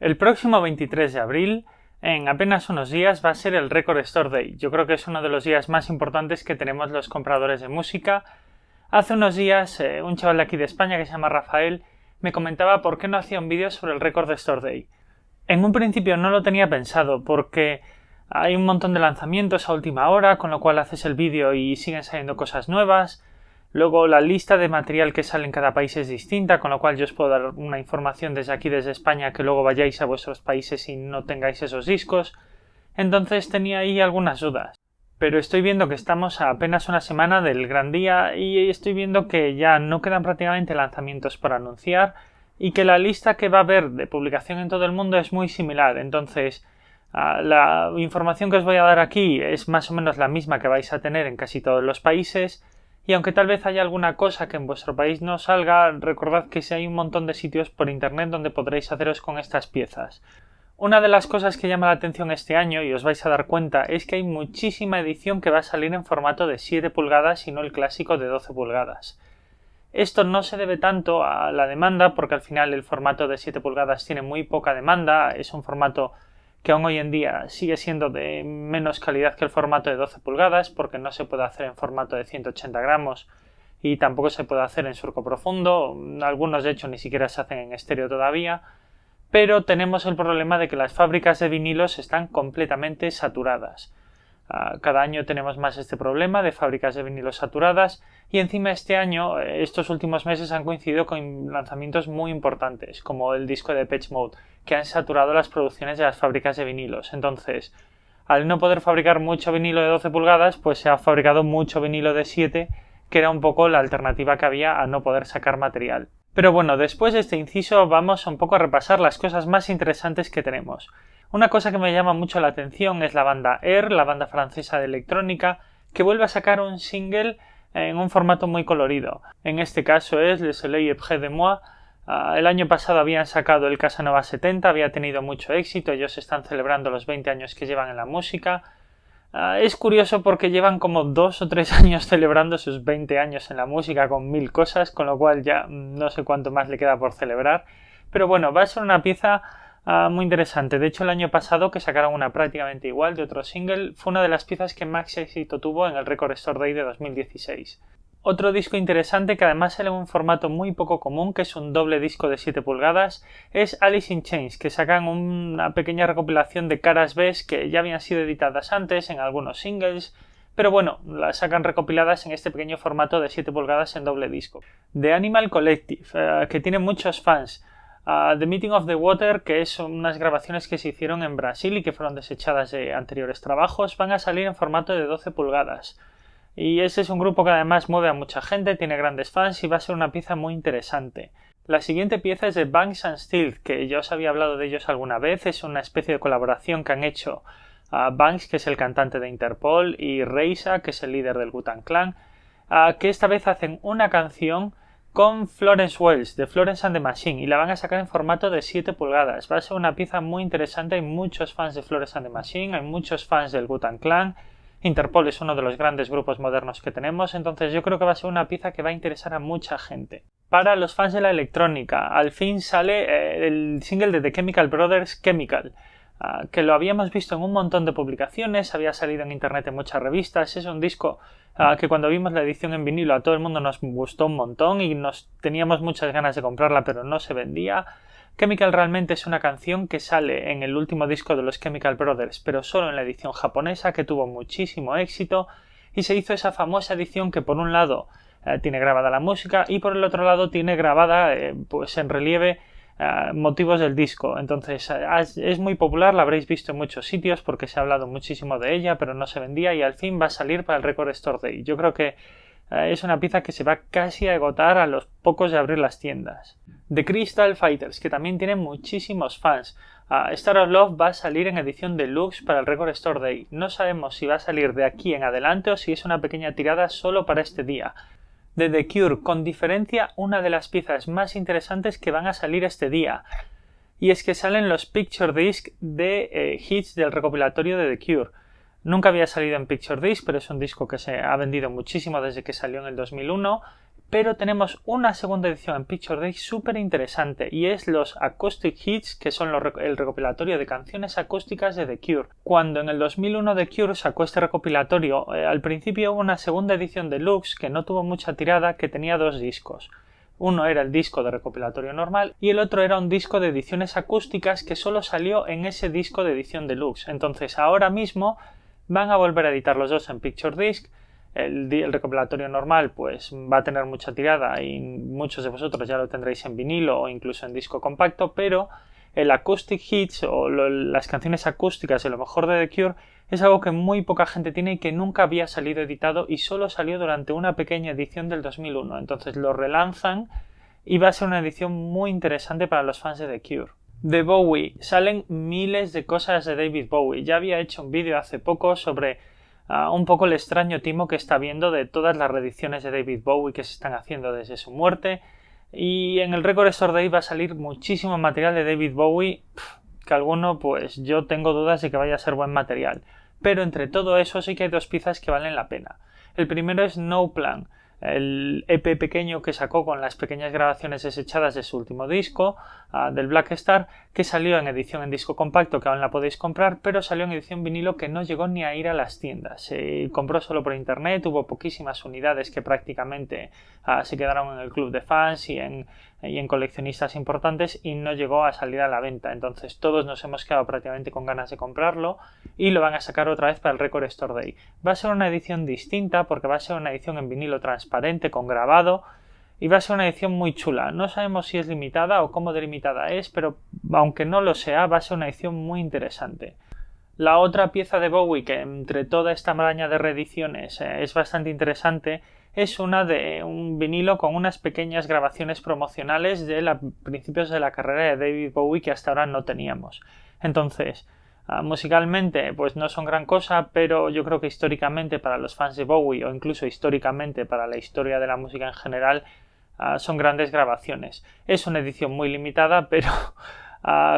El próximo 23 de abril, en apenas unos días, va a ser el Record Store Day. Yo creo que es uno de los días más importantes que tenemos los compradores de música. Hace unos días, un chaval de aquí de España que se llama Rafael me comentaba por qué no hacía un vídeo sobre el Record Store Day. En un principio no lo tenía pensado porque hay un montón de lanzamientos a última hora, con lo cual haces el vídeo y siguen saliendo cosas nuevas. Luego la lista de material que sale en cada país es distinta, con lo cual yo os puedo dar una información desde aquí, desde España, que luego vayáis a vuestros países y no tengáis esos discos. Entonces tenía ahí algunas dudas. Pero estoy viendo que estamos a apenas una semana del gran día y estoy viendo que ya no quedan prácticamente lanzamientos por anunciar y que la lista que va a haber de publicación en todo el mundo es muy similar. Entonces, la información que os voy a dar aquí es más o menos la misma que vais a tener en casi todos los países. Y aunque tal vez haya alguna cosa que en vuestro país no salga, recordad que hay un montón de sitios por internet donde podréis haceros con estas piezas. Una de las cosas que llama la atención este año, y os vais a dar cuenta, es que hay muchísima edición que va a salir en formato de 7 pulgadas y no el clásico de 12 pulgadas. Esto no se debe tanto a la demanda, porque al final el formato de 7 pulgadas tiene muy poca demanda, es un formato que aún hoy en día sigue siendo de menos calidad que el formato de 12 pulgadas porque no se puede hacer en formato de 180 gramos y tampoco se puede hacer en surco profundo, algunos de hecho ni siquiera se hacen en estéreo todavía, pero tenemos el problema de que las fábricas de vinilos están completamente saturadas. Cada año tenemos más este problema de fábricas de vinilos saturadas y encima este año, estos últimos meses han coincidido con lanzamientos muy importantes como el disco de Depeche Mode que han saturado las producciones de las fábricas de vinilos. Entonces, al no poder fabricar mucho vinilo de 12 pulgadas, pues se ha fabricado mucho vinilo de 7, que era un poco la alternativa que había a no poder sacar material. Pero bueno, después de este inciso vamos un poco a repasar las cosas más interesantes que tenemos. Una cosa que me llama mucho la atención es la banda Air, la banda francesa de electrónica, que vuelve a sacar un single en un formato muy colorido. En este caso es Le Soleil est près de moi. El año pasado habían sacado el Casanova 70, había tenido mucho éxito, ellos están celebrando los 20 años que llevan en la música. Es curioso porque llevan como 2 o 3 años celebrando sus 20 años en la música con 1000 cosas, con lo cual ya no sé cuánto más le queda por celebrar. Pero bueno, va a ser una pieza muy interesante. De hecho, el año pasado que sacaron una prácticamente igual de otro single, fue una de las piezas que más éxito tuvo en el Record Store Day de 2016. Otro disco interesante que además sale en un formato muy poco común, que es un doble disco de 7 pulgadas, es Alice in Chains, que sacan una pequeña recopilación de caras B que ya habían sido editadas antes en algunos singles, pero bueno, las sacan recopiladas en este pequeño formato de 7 pulgadas en doble disco. The Animal Collective, que tiene muchos fans. The Meeting of the Water, que es unas grabaciones que se hicieron en Brasil y que fueron desechadas de anteriores trabajos, van a salir en formato de 12 pulgadas. Y ese es un grupo que además mueve a mucha gente, tiene grandes fans y va a ser una pieza muy interesante. La siguiente pieza es de Banks and Steels, que ya os había hablado de ellos alguna vez, es una especie de colaboración que han hecho Banks, que es el cantante de Interpol, y Reisa, que es el líder del Wu-Tang Clan, que esta vez hacen una canción con Florence Welch, de Florence and the Machine, y la van a sacar en formato de 7 pulgadas. Va a ser una pieza muy interesante, hay muchos fans de Florence and the Machine, hay muchos fans del Wu-Tang Clan. Interpol es uno de los grandes grupos modernos que tenemos, entonces yo creo que va a ser una pieza que va a interesar a mucha gente. Para los fans de la electrónica, al fin sale el single de The Chemical Brothers, Chemical, que lo habíamos visto en un montón de publicaciones, había salido en internet en muchas revistas, es un disco que cuando vimos la edición en vinilo a todo el mundo nos gustó un montón y teníamos muchas ganas de comprarla pero no se vendía. Chemical realmente es una canción que sale en el último disco de los Chemical Brothers, pero solo en la edición japonesa, que tuvo muchísimo éxito, y se hizo esa famosa edición que por un lado tiene grabada la música y por el otro lado tiene grabada pues en relieve motivos del disco. Entonces es muy popular, la habréis visto en muchos sitios porque se ha hablado muchísimo de ella, pero no se vendía y al fin va a salir para el Record Store Day. Yo creo que es una pieza que se va casi a agotar a los pocos de abrir las tiendas. The Crystal Fighters, que también tiene muchísimos fans. Star of Love va a salir en edición deluxe para el Record Store Day. No sabemos si va a salir de aquí en adelante o si es una pequeña tirada solo para este día. De The Cure, con diferencia una de las piezas más interesantes que van a salir este día. Y es que salen los Picture Disc de hits del recopilatorio de The Cure. Nunca había salido en Picture Disc, pero es un disco que se ha vendido muchísimo desde que salió en el 2001. pero tenemos una segunda edición en Picture Day súper interesante y es los Acoustic Hits, que son el recopilatorio de canciones acústicas de The Cure. Cuando en el 2001 The Cure sacó este recopilatorio, al principio hubo una segunda edición deluxe que no tuvo mucha tirada, que tenía 2 discos. Uno era el disco de recopilatorio normal y el otro era un disco de ediciones acústicas que solo salió en ese disco de edición deluxe. Entonces ahora mismo van a volver a editar los dos en Picture Disc. El recopilatorio normal pues va a tener mucha tirada y muchos de vosotros ya lo tendréis en vinilo o incluso en disco compacto, pero el Acoustic Hits o las canciones acústicas de lo mejor de The Cure es algo que muy poca gente tiene y que nunca había salido editado y solo salió durante una pequeña edición del 2001. Entonces lo relanzan y va a ser una edición muy interesante para los fans de The Cure. De Bowie salen miles de cosas de David Bowie. Ya había hecho un vídeo hace poco sobre un poco el extraño timo que está viendo de todas las reediciones de David Bowie que se están haciendo desde su muerte, y en el Record Store Day va a salir muchísimo material de David Bowie, que alguno pues yo tengo dudas de que vaya a ser buen material, pero entre todo eso sí que hay 2 piezas que valen la pena. El primero es No Plan, el EP pequeño que sacó con las pequeñas grabaciones desechadas de su último disco, del Black Star, que salió en edición en disco compacto, que aún la podéis comprar, pero salió en edición vinilo que no llegó ni a ir a las tiendas. Se compró solo por internet, hubo poquísimas unidades que prácticamente se quedaron en el club de fans y en coleccionistas importantes y no llegó a salir a la venta. Entonces todos nos hemos quedado prácticamente con ganas de comprarlo y lo van a sacar otra vez para el Record Store Day. Va a ser una edición distinta porque va a ser una edición en vinilo transparente con grabado y va a ser una edición muy chula. No sabemos si es limitada o cómo de limitada es, pero aunque no lo sea, va a ser una edición muy interesante. La otra pieza de Bowie que entre toda esta maraña de reediciones es bastante interesante es una de un vinilo con unas pequeñas grabaciones promocionales de principios de la carrera de David Bowie que hasta ahora no teníamos. Entonces, musicalmente pues no son gran cosa, pero yo creo que históricamente para los fans de Bowie o incluso históricamente para la historia de la música en general son grandes grabaciones. Es una edición muy limitada, pero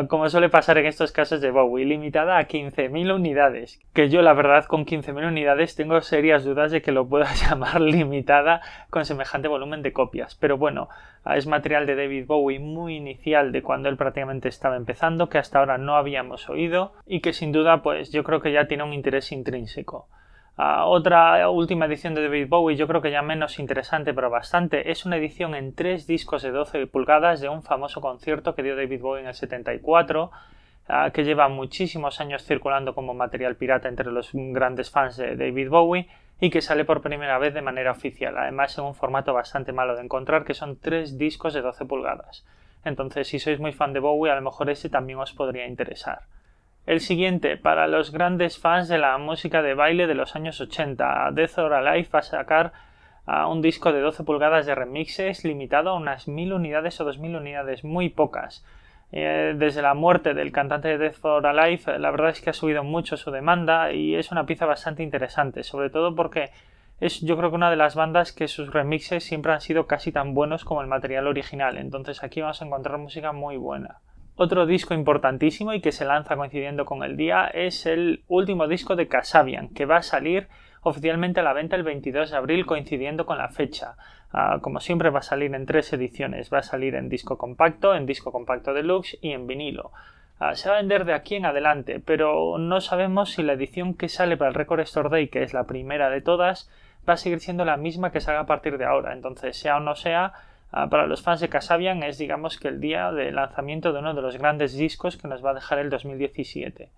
como suele pasar en estos casos de Bowie, limitada a 15.000 unidades, que yo la verdad con 15.000 unidades tengo serias dudas de que lo pueda llamar limitada con semejante volumen de copias, pero bueno, es material de David Bowie muy inicial de cuando él prácticamente estaba empezando, que hasta ahora no habíamos oído y que sin duda pues yo creo que ya tiene un interés intrínseco. Otra última edición de David Bowie, yo creo que ya menos interesante pero bastante, es una edición en 3 discos de 12 pulgadas de un famoso concierto que dio David Bowie en el 74, que lleva muchísimos años circulando como material pirata entre los grandes fans de David Bowie y que sale por primera vez de manera oficial, además en un formato bastante malo de encontrar, que son 3 discos de 12 pulgadas. Entonces, si sois muy fan de Bowie, a lo mejor ese también os podría interesar. El siguiente, para los grandes fans de la música de baile de los años 80, Death or Alive va a sacar un disco de 12 pulgadas de remixes limitado a unas 1000 unidades o 2000 unidades, muy pocas. Desde la muerte del cantante de Death or Alive, la verdad es que ha subido mucho su demanda y es una pieza bastante interesante, sobre todo porque es yo creo que una de las bandas que sus remixes siempre han sido casi tan buenos como el material original, entonces aquí vamos a encontrar música muy buena. Otro disco importantísimo y que se lanza coincidiendo con el día es el último disco de Kasabian, que va a salir oficialmente a la venta el 22 de abril coincidiendo con la fecha. Como siempre va a salir en 3 ediciones, va a salir en disco compacto deluxe y en vinilo. Se va a vender de aquí en adelante, pero no sabemos si la edición que sale para el Record Store Day, que es la primera de todas, va a seguir siendo la misma que salga a partir de ahora. Entonces, sea o no sea, para los fans de Kasabian es digamos que el día de lanzamiento de uno de los grandes discos que nos va a dejar el 2017.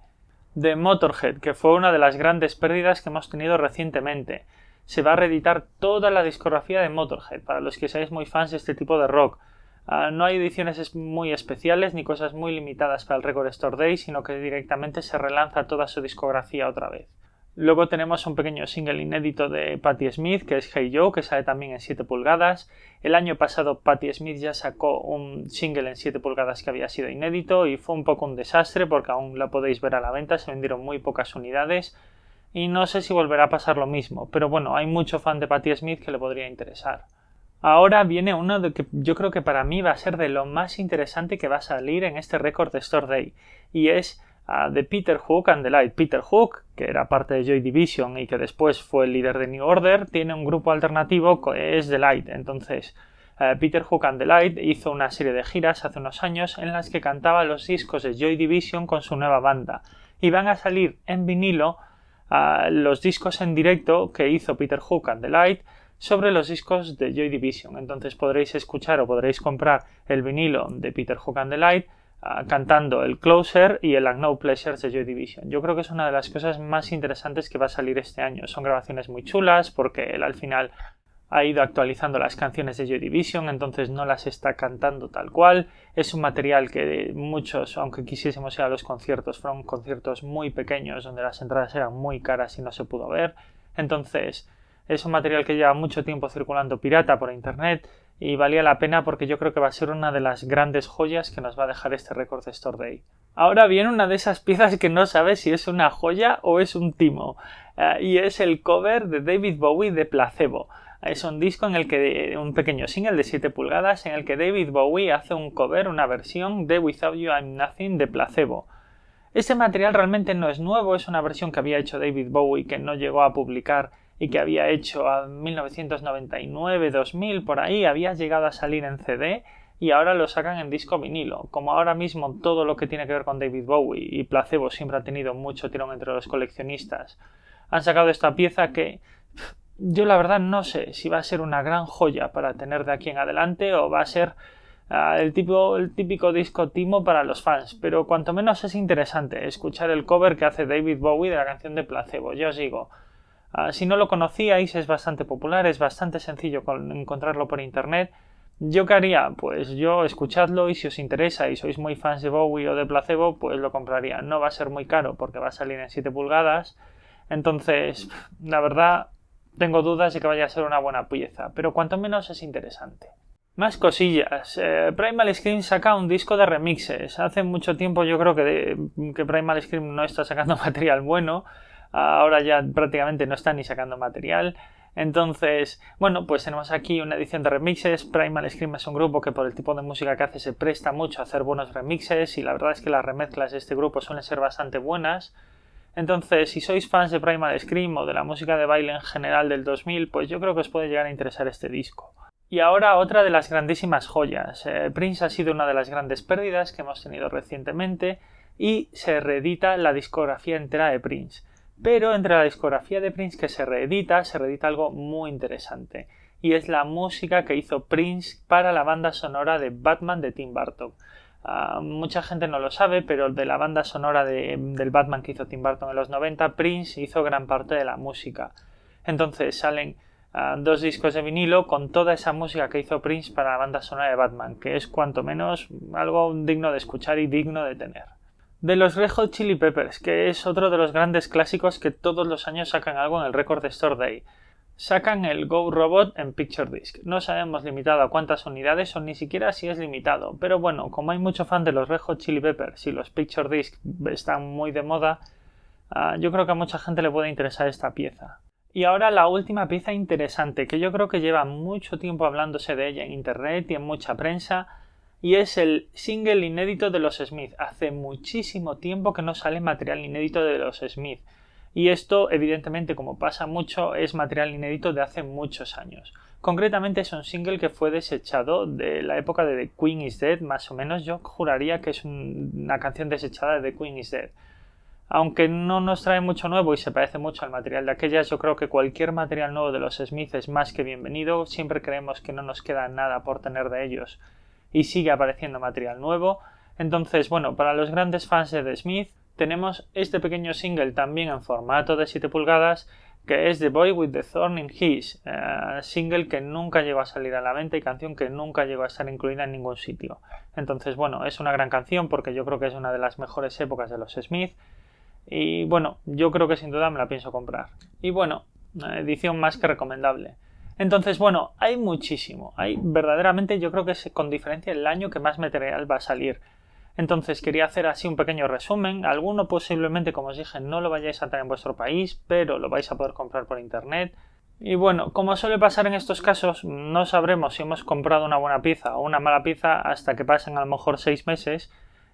De Motorhead, que fue una de las grandes pérdidas que hemos tenido recientemente. Se va a reeditar toda la discografía de Motorhead, para los que seáis muy fans de este tipo de rock. No hay ediciones muy especiales ni cosas muy limitadas para el Record Store Day, sino que directamente se relanza toda su discografía otra vez. Luego tenemos un pequeño single inédito de Patti Smith, que es Hey Joe, que sale también en 7 pulgadas. El año pasado Patti Smith ya sacó un single en 7 pulgadas que había sido inédito y fue un poco un desastre porque aún la podéis ver a la venta, se vendieron muy pocas unidades y no sé si volverá a pasar lo mismo, pero bueno, hay mucho fan de Patti Smith que le podría interesar. Ahora viene uno de que yo creo que para mí va a ser de lo más interesante que va a salir en este Record Store Day y es de Peter Hook and the Light. Peter Hook, que era parte de Joy Division y que después fue el líder de New Order, tiene un grupo alternativo que es The Light. Entonces, Peter Hook and the Light hizo una serie de giras hace unos años en las que cantaba los discos de Joy Division con su nueva banda. Y van a salir en vinilo los discos en directo que hizo Peter Hook and the Light sobre los discos de Joy Division. Entonces podréis escuchar o podréis comprar el vinilo de Peter Hook and the Light cantando el Closer y el Unknown Pleasures de Joy Division. Yo creo que es una de las cosas más interesantes que va a salir este año. Son grabaciones muy chulas porque él al final ha ido actualizando las canciones de Joy Division, entonces no las está cantando tal cual. Es un material que muchos, aunque quisiésemos ir a los conciertos, fueron conciertos muy pequeños donde las entradas eran muy caras y no se pudo ver. Entonces es un material que lleva mucho tiempo circulando pirata por internet y valía la pena porque yo creo que va a ser una de las grandes joyas que nos va a dejar este Record Store Day. Ahora viene una de esas piezas que no sabes si es una joya o es un timo, y es el cover de David Bowie de Placebo. Es un disco en el que, un pequeño single de 7 pulgadas en el que David Bowie hace un cover, una versión de Without You I'm Nothing de Placebo. Este material realmente no es nuevo, es una versión que había hecho David Bowie que no llegó a publicar y que había hecho a 1999-2000, por ahí, había llegado a salir en CD y ahora lo sacan en disco vinilo. Como ahora mismo todo lo que tiene que ver con David Bowie y Placebo siempre ha tenido mucho tirón entre los coleccionistas, han sacado esta pieza que yo la verdad no sé si va a ser una gran joya para tener de aquí en adelante o va a ser el típico disco timo para los fans, pero cuanto menos es interesante escuchar el cover que hace David Bowie de la canción de Placebo. Ya os digo, si no lo conocíais es bastante popular, es bastante sencillo encontrarlo por internet. ¿Yo qué haría? Pues yo escuchadlo y si os interesa y sois muy fans de Bowie o de Placebo, pues lo compraría. No va a ser muy caro porque va a salir en 7 pulgadas, entonces la verdad tengo dudas de que vaya a ser una buena pieza, pero cuanto menos es interesante. Más cosillas. Primal Scream saca un disco de remixes. Hace mucho tiempo yo creo que Primal Scream no está sacando material bueno. Ahora ya prácticamente no está ni sacando material. Entonces, bueno, pues tenemos aquí una edición de remixes. Primal Scream es un grupo que por el tipo de música que hace se presta mucho a hacer buenos remixes y la verdad es que las remezclas de este grupo suelen ser bastante buenas. Entonces, si sois fans de Primal Scream o de la música de baile en general del 2000, pues yo creo que os puede llegar a interesar este disco. Y ahora otra de las grandísimas joyas. Prince ha sido una de las grandes pérdidas que hemos tenido recientemente y se reedita la discografía entera de Prince. Pero entre la discografía de Prince que se reedita algo muy interesante. Y es la música que hizo Prince para la banda sonora de Batman de Tim Burton. Mucha gente no lo sabe, pero de la banda sonora del Batman que hizo Tim Burton en los 90, Prince hizo gran parte de la música. Entonces salen 2 discos de vinilo con toda esa música que hizo Prince para la banda sonora de Batman, que es cuanto menos algo digno de escuchar y digno de tener. De los Red Hot Chili Peppers, que es otro de los grandes clásicos que todos los años sacan algo en el Record Store Day. Sacan el Go Robot en Picture Disc. No sabemos limitado a cuántas unidades o ni siquiera si es limitado, pero bueno, como hay mucho fan de los Red Hot Chili Peppers y los Picture Disc están muy de moda, yo creo que a mucha gente le puede interesar esta pieza. Y ahora la última pieza interesante, que yo creo que lleva mucho tiempo hablándose de ella en internet y en mucha prensa, y es el single inédito de los Smith. Hace muchísimo tiempo que no sale material inédito de los Smith. Y esto, evidentemente, como pasa mucho, es material inédito de hace muchos años. Concretamente es un single que fue desechado de la época de The Queen is Dead, más o menos. Yo juraría que es una canción desechada de The Queen is Dead. Aunque no nos trae mucho nuevo y se parece mucho al material de aquellas, yo creo que cualquier material nuevo de los Smith es más que bienvenido. Siempre creemos que no nos queda nada por tener de ellos y sigue apareciendo material nuevo. Entonces, bueno, para los grandes fans de The Smith, tenemos este pequeño single también en formato de 7 pulgadas que es The Boy with the Thorn in His, single que nunca llegó a salir a la venta y canción que nunca llegó a estar incluida en ningún sitio. Entonces, bueno, es una gran canción porque yo creo que es una de las mejores épocas de los Smith y bueno, yo creo que sin duda me la pienso comprar. Y bueno, edición más que recomendable. Entonces, bueno, hay muchísimo. Hay verdaderamente, yo creo que es con diferencia el año que más material va a salir. Entonces quería hacer así un pequeño resumen. Alguno posiblemente, como os dije, no lo vayáis a tener en vuestro país, pero lo vais a poder comprar por internet. Y bueno, como suele pasar en estos casos, no sabremos si hemos comprado una buena pieza o una mala pieza hasta que pasen a lo mejor 6 meses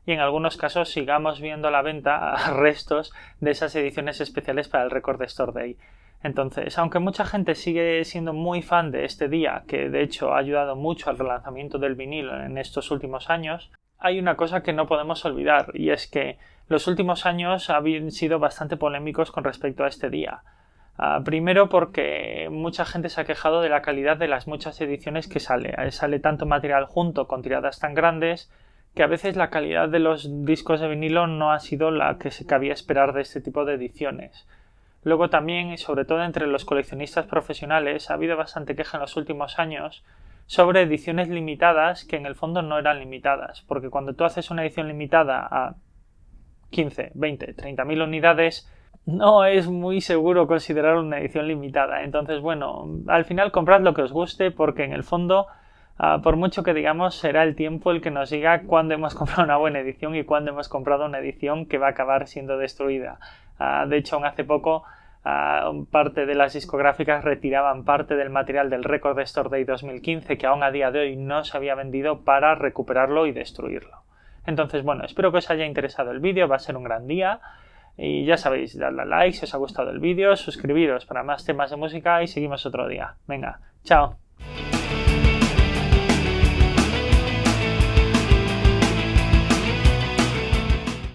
y en algunos casos sigamos viendo a la venta restos de esas ediciones especiales para el Record Store Day. Entonces, aunque mucha gente sigue siendo muy fan de este día, que de hecho ha ayudado mucho al relanzamiento del vinilo en estos últimos años, hay una cosa que no podemos olvidar, y es que los últimos años han sido bastante polémicos con respecto a este día. Primero porque mucha gente se ha quejado de la calidad de las muchas ediciones que sale. Sale tanto material junto con tiradas tan grandes que a veces la calidad de los discos de vinilo no ha sido la que se cabía esperar de este tipo de ediciones. Luego también, y sobre todo entre los coleccionistas profesionales, ha habido bastante queja en los últimos años sobre ediciones limitadas que en el fondo no eran limitadas, porque cuando tú haces una edición limitada a 15, 20, 30.000 unidades, no es muy seguro considerar una edición limitada. Entonces, bueno, al final comprad lo que os guste, porque en el fondo, por mucho que digamos, será el tiempo el que nos diga cuándo hemos comprado una buena edición y cuándo hemos comprado una edición que va a acabar siendo destruida. De hecho, aún hace poco parte de las discográficas retiraban parte del material del Record Store Day 2015 que aún a día de hoy no se había vendido para recuperarlo y destruirlo. Entonces, bueno, espero que os haya interesado el vídeo, va a ser un gran día y ya sabéis, dadle a like si os ha gustado el vídeo, suscribiros para más temas de música y seguimos otro día. Venga, chao.